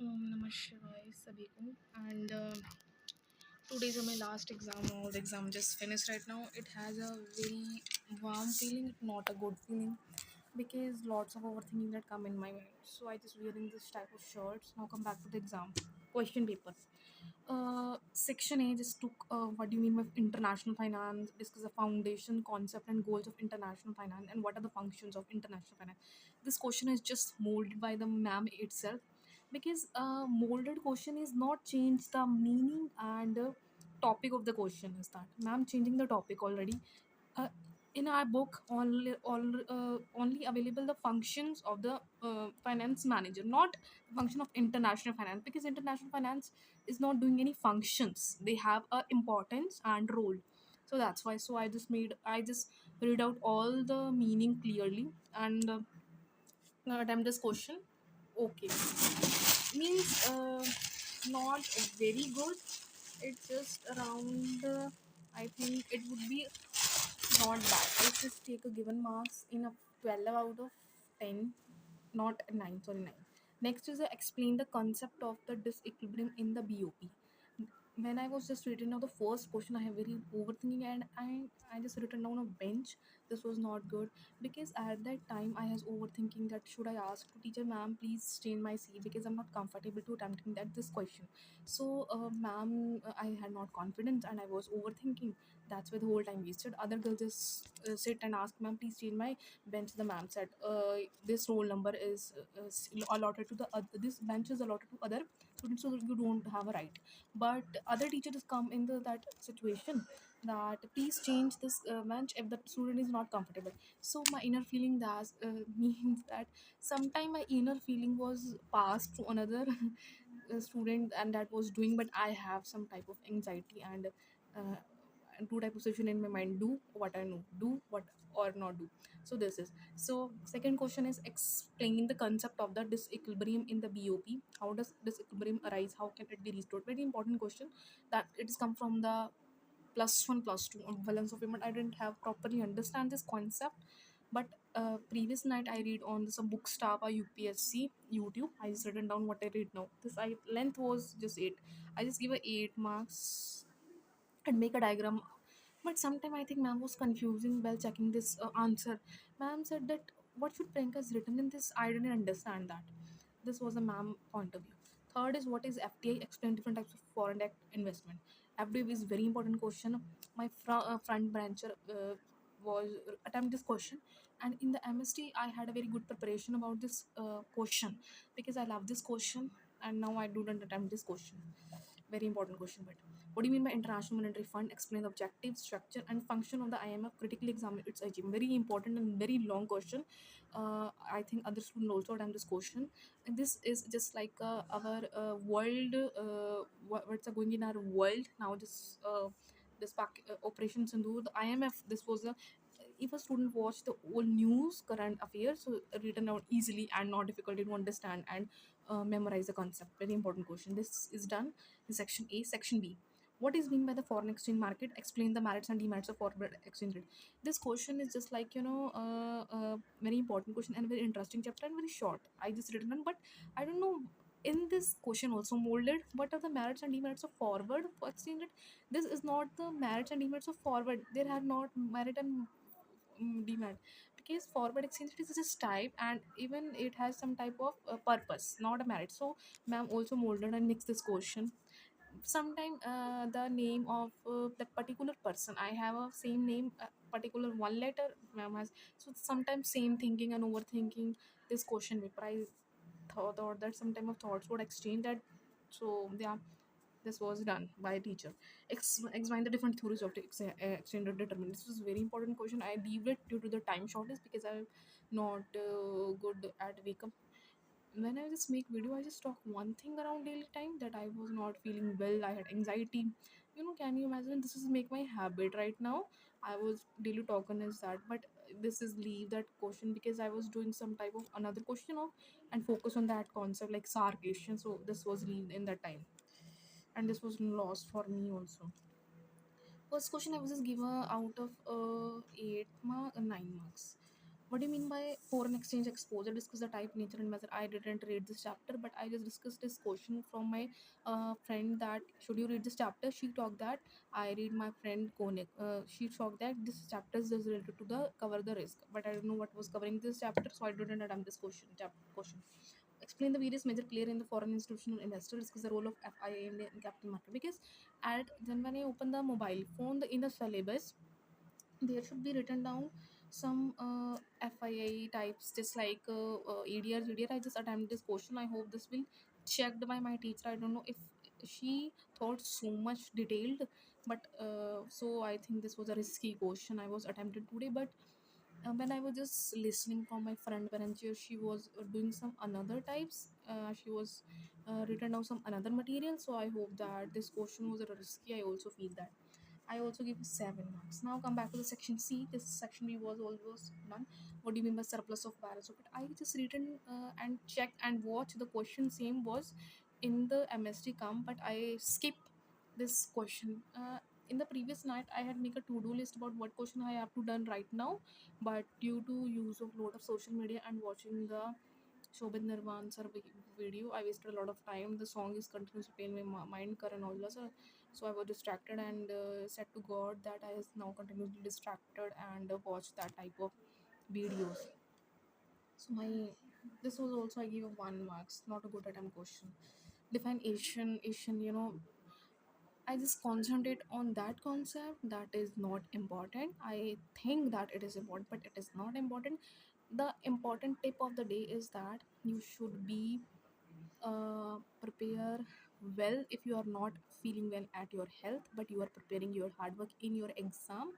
Namah Shivaya सभी को and today's my last exam or the exam just finished right now. It has a very warm feeling, not a good feeling because lots of overthinking that come in my mind. So I just wearing this type of shirts. Now come back to the exam question paper. Section A just took what do you mean by international finance, discuss the foundation, concept, and goals of international finance, and what are the functions of international finance. This question is just molded by the ma'am itself because molded question is not change the meaning and topic of the question is that ma'am changing the topic already. uh, in our book only available the functions of the finance manager, not the function of international finance, because international finance is not doing any functions. They have a importance and role. So that's why, so I just read out all the meaning clearly and attempt this question. Okay, means not very good. It's just around I think it would be not bad. Let's just take a given marks in a 12 out of 10, not 9, sorry, 9. Next is explain the concept of the disequilibrium in the BOP. When I was just written down the first question, I have very overthinking and I just written down a bench. This was not good because at that time I was overthinking that should I ask to teacher, ma'am, please change my seat because I'm not comfortable to attempting that this question. So ma'am, I had not confidence and I was overthinking. That's why the whole time wasted. Other girls just sit and ask, ma'am, please change my bench. The ma'am said, this roll number is allotted to the this bench is allotted to other students, so you don't have a right. But other teachers come in that situation that please change this bench if the student is not comfortable. So my inner feeling that means that sometime my inner feeling was passed to another student and that was doing, but I have some type of anxiety uh, and two type of situation in my mind: do what I know, do what or not do. So this is, so second question is explain the concept of the disequilibrium in the BOP. How does disequilibrium arise? How can it be restored? Very important question that it is come from the plus one plus two balance of payment. I didn't have properly understand this concept, but previous night I read on some Bookstapa UPSC YouTube. I just written down what I read now. This I length was just 8. I just give a 8 marks and make a diagram. But sometime I think ma'am was confusing while checking this answer. Ma'am said that what should Priyanka has written in this? I didn't understand that. This was a ma'am point of view. Third is what is FDI? Explain different types of foreign direct investment. FDI is very important question. My front brancher was attempt this question, and in the MST I had a very good preparation about this question because I love this question, and now I do not attempt this question. Very important question. But what do you mean by International Monetary Fund? Explain the objective, structure, and function of the IMF. Critically examine its achievement. Very important and very long question. I think other students also attempt this question. And this is just like our world. What's going in our world now? This Operation Sindoor, the IMF. This was a, if a student watch the old news, current affairs, so written out easily and not difficult to understand and memorize the concept. Very important question. This is done in section A. Section B. What is mean by the foreign exchange market? Explain the merits and demerits of foreign exchange rate. This question is just like very important question and very interesting chapter and very short. I just written on, but I don't know. In this question also molded, what are the merits and demerits of forward exchange rate? This is not the merits and demerits of forward. There are not merit and demand, because forward exchange rate is just type and even it has some type of purpose, not a merit. So ma'am also molded and mixed this question. Sometime the name of that particular person, I have a same name, particular one letter ma'am has. So sometimes same thinking and overthinking this question paper. I thought that some time of thoughts would exchange that. So yeah, this was done by a teacher. Explain the different theories of the extended determinant. This was a very important question. I leave it due to the time shortage because I'm not good at wake up. When I just make video, I just talk one thing around daily time that I was not feeling well. I had anxiety. Can you imagine? This is make my habit right now. I was daily talking is that, but this is leave that question because I was doing some type of another question of and focus on that concept like SAR question. So this was leave in that time, and this was lost for me also. First question I was just given out of 8 mark 9 marks. What do you mean by foreign exchange exposure? Discuss the type, nature, and method. I didn't read this chapter, but I just discussed this question from my friend that should you read this chapter? She talked that I read my friend Konik. She talked that this chapter is related to the cover the risk, but I don't know what was covering this chapter, so I didn't attempt this question. Explain the various major player in the foreign institutional investor. Discuss the role of FIA in the capital market. Because at then when I open the mobile phone, in the syllabus there should be written down some FIA types, just like ADR, GDR. I just attempted this question. I hope this will checked by my teacher. I don't know if she thought so much detailed, but so I think this was a risky question I was attempted today. But when I was just listening from my friend Paranchi, she was doing some another types. She was written down some another material. So I hope that this question was a risky. I also feel that. I also give 7 marks. Now come back to the section C. This section B was almost done. What do you mean by surplus of balance? Okay, I just written and checked and watched the question. Same was in the MST come, but I skip this question. In the previous night, I had make a to-do list about what question I have to done right now, but due to use of lot of social media and watching the Shobit Nirvan sir video, I wasted a lot of time. The song is continuously playing in my mind, Karan Aujla sir. So I was distracted and said to God that I is now continuously distracted and watch that type of videos. So my this was also I gave a 1 marks, not a good attempt question. Define Asian, I just concentrate on that concept that is not important. I think that it is important, but it is not important. The important tip of the day is that you should be prepare well if you are not feeling well at your health, but you are preparing your hard work in your exam,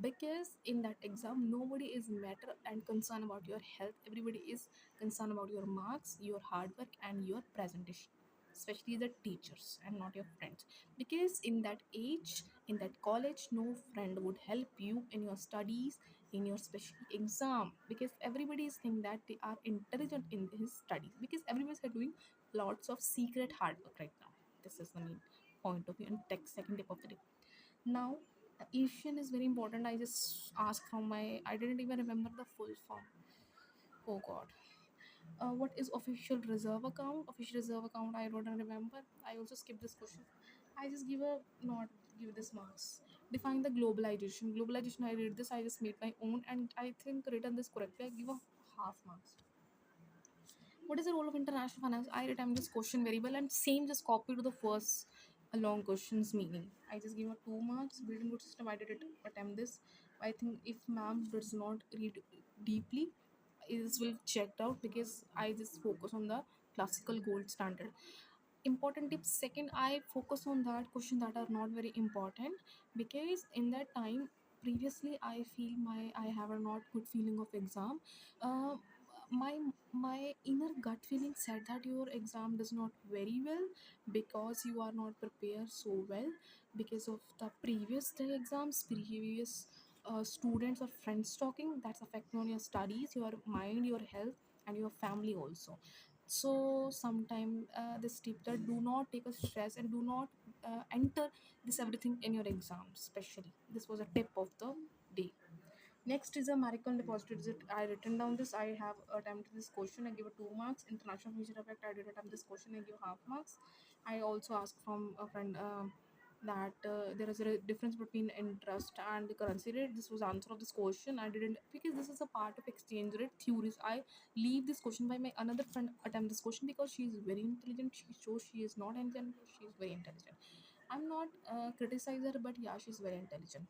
because in that exam nobody is matter and concerned about your health. Everybody is concerned about your marks, your hard work, and your presentation, especially the teachers and not your friends. Because in that age, in that college, no friend would help you in your studies, in your special exam, because everybody is think that they are intelligent in his studies, because everybody is doing lots of secret hard work right now. This is the main point of view and tech second tip of the day. Now, Asian is very important. I just asked from my, I didn't even remember the full form. Oh God. What is official reserve account? Official reserve account, I don't remember. I also skipped this question. I just give a not give this marks. Define the globalization. Globalization, I read this, I just made my own and I think written this correctly. I give a half marks. What is the role of international finance? I attempt this question very well and same just copy to the first long question's meaning. I just give a 2 marks. Building good system, I did it, attempt this. I think if ma'am does not read deeply, this will checked out because I just focus on the classical gold standard. Important tips second, I focus on that question that are not very important, because in that time previously I feel I have a not good feeling of exam. uh, my inner gut feeling said that your exam does not very well, because you are not prepared so well, because of the previous day exams, previous students or friends talking, that's affecting on your studies, your mind, your health, and your family also. So sometime this tip that do not take a stress and do not enter this everything in your exams, especially this was a tip of the day. Next is a American deposit. Is it? I written down this. I have attempted this question. I give it 2 marks. International future effect. I did attempt this question. I give half marks. I also asked from a friend that there is a difference between interest and the currency rate. This was answer of this question. I didn't, because this is a part of exchange rate theories. I leave this question by my another friend attempt this question because she is very intelligent. She shows she is not intelligent. She is very intelligent. I'm not criticize her, but yeah, she's very intelligent.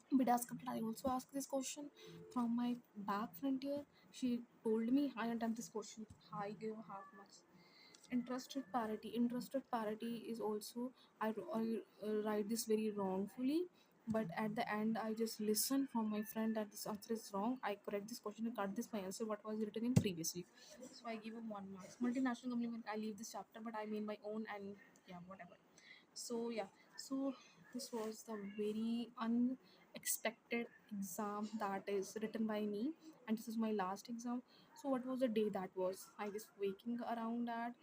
But as compared, I also asked this question from my back frontier. She told me I attempt this question. I gave half marks. Interested parity. Interested parity is also I write this very wrongfully. But at the end, I just listen from my friend that this answer is wrong. I correct this question and cut this my answer what was written in previously. So I give him 1 marks. Multinational company. I leave this chapter, but I made my own and yeah, whatever. So yeah, so this was the very unexpected exam that is written by me, and this is my last exam. So what was the day that was? I was waking around at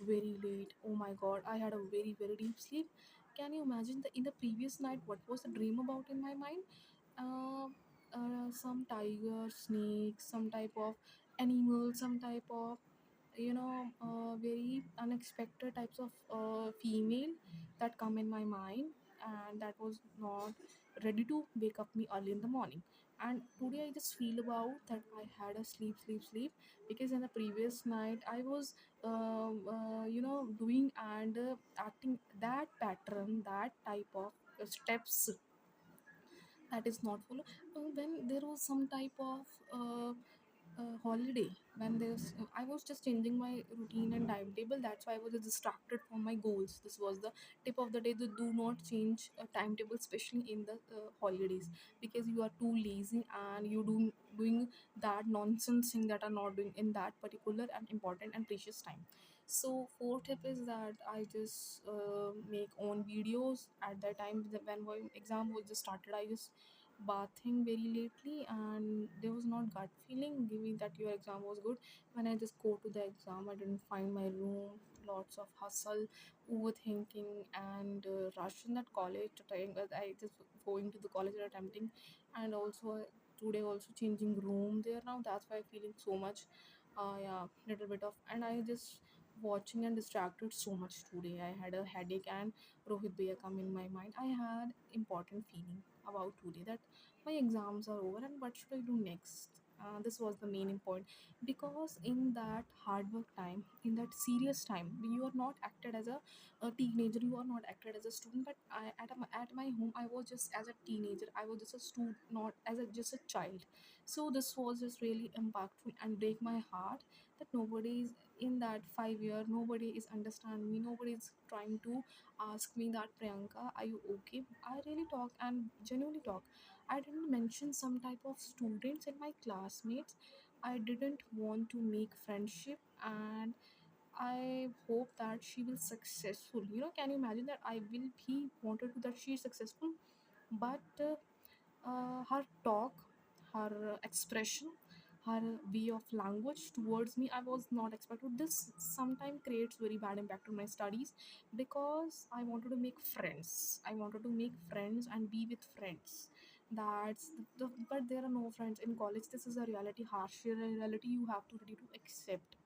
very late. Oh my god, I had a very deep sleep. Can you imagine the in the previous night what was the dream about in my mind? some tiger, snake, some type of animal, some type of very unexpected types of female that come in my mind, and that was not ready to wake up me early in the morning. And today I just feel about that I had a sleep because in the previous night I was doing and acting that pattern, that type of steps that is not follow. When there was some type of holiday, when there's I was just changing my routine and timetable, that's why I was distracted from my goals. This was the tip of the day, that do not change a timetable, especially in the holidays, because you are too lazy and you doing that nonsense thing that are not doing in that particular and important and precious time. So fourth tip is that I just make own videos at that time. When my exam was just started, I just bathing very lately, and there was not gut feeling giving that your exam was good. When I just go to the exam, I didn't find my room, lots of hustle, overthinking, and rush in that college to time. I just going to the college and attempting, and also today also changing room there now. That's why I'm feeling so much yeah, little bit of, and I just watching and distracted so much today. I had a headache, and Rohit Bhaiya come in my mind. I had important feeling about today, that my exams are over and what should I do next. This was the main point, because in that hard work time, in that serious time, you are not acted as a teenager, you are not acted as a student, but at my home I was just as a teenager, I was just a student, not as a just a child. So this was just really impactful and break my heart, that nobody is in that 5 year, nobody is understand me, nobody is trying to ask me that, Priyanka, are you okay? I really talk and genuinely talk. I didn't mention some type of students in my classmates. I didn't want to make friendship, and I hope that she will successful. Can you imagine that I will be wanted to that she is successful, but her talk, her expression, her way of language towards me, I was not expected. This sometimes creates very bad impact on my studies, because I wanted to make friends. I wanted to make friends and be with friends. That's but there are no friends in college. This is a reality, harsh reality you have to ready to accept.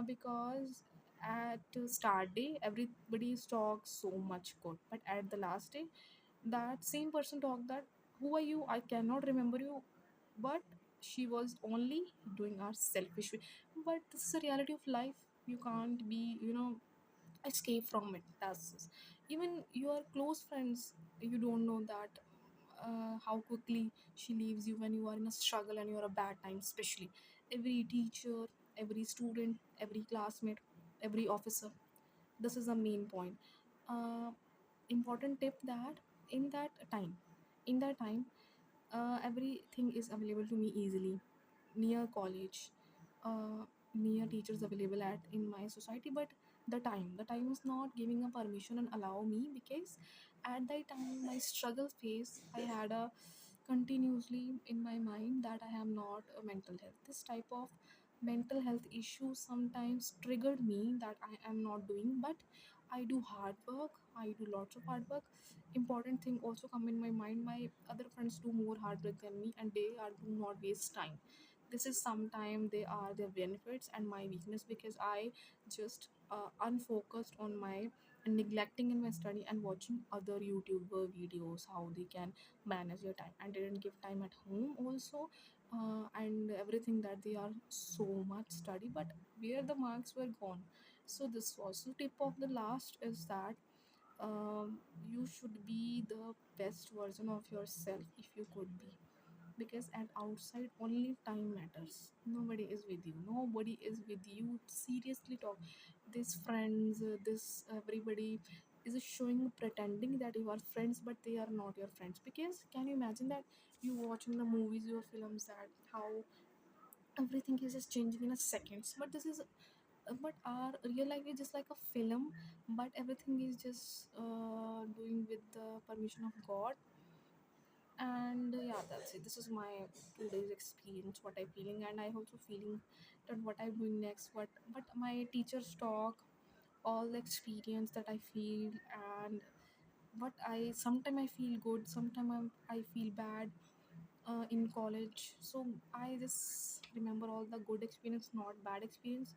Because at start day everybody talks so much good, but at the last day that same person talked that, who are you, I cannot remember you, but she was only doing our selfish way. But this is a reality of life, you can't be escape from it. Even your close friends, you don't know that how quickly she leaves you when you are in a struggle and you're a bad time. Especially every teacher, every student, every classmate, every officer, this is the main point. uh, Important tip, that in that time in that time everything is available to me easily, near college, uh, near teachers available at in my society. But the time is not giving a permission and allow me, because at that time my struggle phase, I had a continuously in my mind that I am not a mental health. This type of mental health issue sometimes triggered me that I am not doing, but I do hard work, I do lots of hard work. Important thing also come in my mind, my other friends do more hard work than me, and they are do not waste time. This is sometime they are their benefits and my weakness, because I just unfocused on my neglecting in my study and watching other YouTuber videos how they can manage their time, and didn't give time at home also. And everything that they are so much study, but where the marks were gone. So this was the tip of the last is that you should be the best version of yourself if you could be, because at outside only time matters, nobody is with you, nobody is with you. Seriously talk, these friends, this everybody is showing pretending that you are friends, but they are not your friends. Because can you imagine that you watching the movies, your films, that how everything is just changing in a seconds, but this is but our real life is just like a film, but everything is just doing with the permission of God. And yeah, that's it. This is my 2 days experience, what I'm feeling, and I also feeling that what I'm doing next, what but my teachers talk, all the experience that I feel, and what I sometimes I feel good, sometimes I feel bad. in college. So I just remember all the good experience, not bad experience.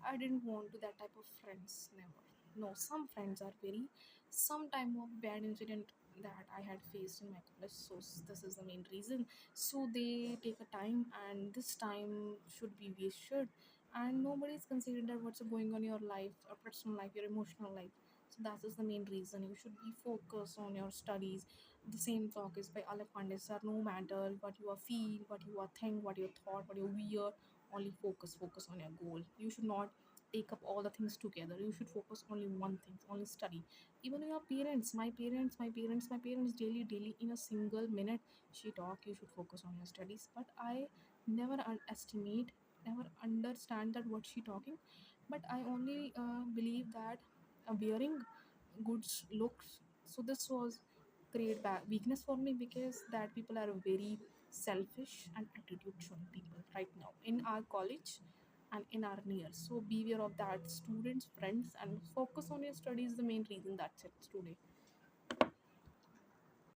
I didn't want to that type of friends, never. No, some friends are very, some time of bad incident that I had faced in my college. So this is the main reason. So they take a time, and this time should be wasted, and nobody is considering that what's going on in your life, your personal life, your emotional life. So that is the main reason. You should be focused on your studies. The same talk is by Alec Pandey, sir. No matter what you are feel, what you are think, what you thought, what you wear, only focus on your goal. You should not take up all the things together. You should focus only one thing, only study. Even your parents, my parents daily in a single minute she talk, you should focus on your studies. But I never underestimate, never understand that what she talking. But I only believe that wearing good looks. So this was great weakness for me, because that people are very selfish and attitude showing people right now in our college and in our near. So beware of that, students, friends, and focus on your studies. The main reason, that's it today.